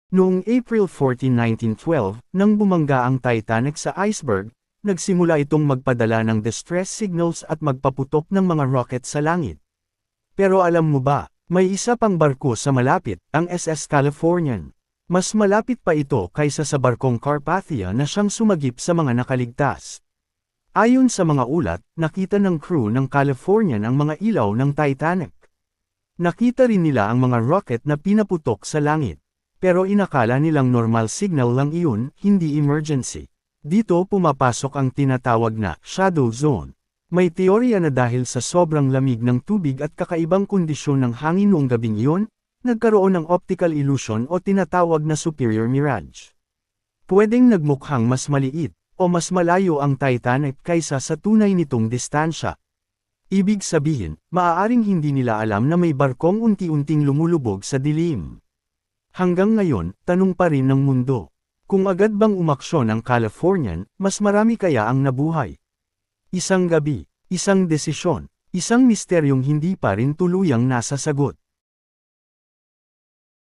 Noong April 14, 1912, nang bumangga ang Titanic sa iceberg, nagsimula itong magpadala ng distress signals at magpaputok ng mga rocket sa langit. Pero alam mo ba, may isa pang barko sa malapit, ang SS Californian. Mas malapit pa ito kaysa sa barkong Carpathia na siyang sumagip sa mga nakaligtas. Ayon sa mga ulat, nakita ng crew ng Californian ang mga ilaw ng Titanic. Nakita rin nila ang mga rocket na pinaputok sa langit. Pero inakala nilang normal signal lang iyon, hindi emergency. Dito pumapasok ang tinatawag na shadow zone. May teorya na dahil sa sobrang lamig ng tubig at kakaibang kondisyon ng hangin noong gabing iyon, nagkaroon ng optical illusion o tinatawag na superior mirage. Pwedeng nagmukhang mas maliit o mas malayo ang Titanic kaysa sa tunay nitong distansya. Ibig sabihin, maaaring hindi nila alam na may barkong unti-unting lumulubog sa dilim. Hanggang ngayon, tanong pa rin ng mundo. Kung agad bang umaksyon ang Californian, mas marami kaya ang nabuhay? Isang gabi, isang desisyon, isang misteryong hindi pa rin tuluyang nasa sagot.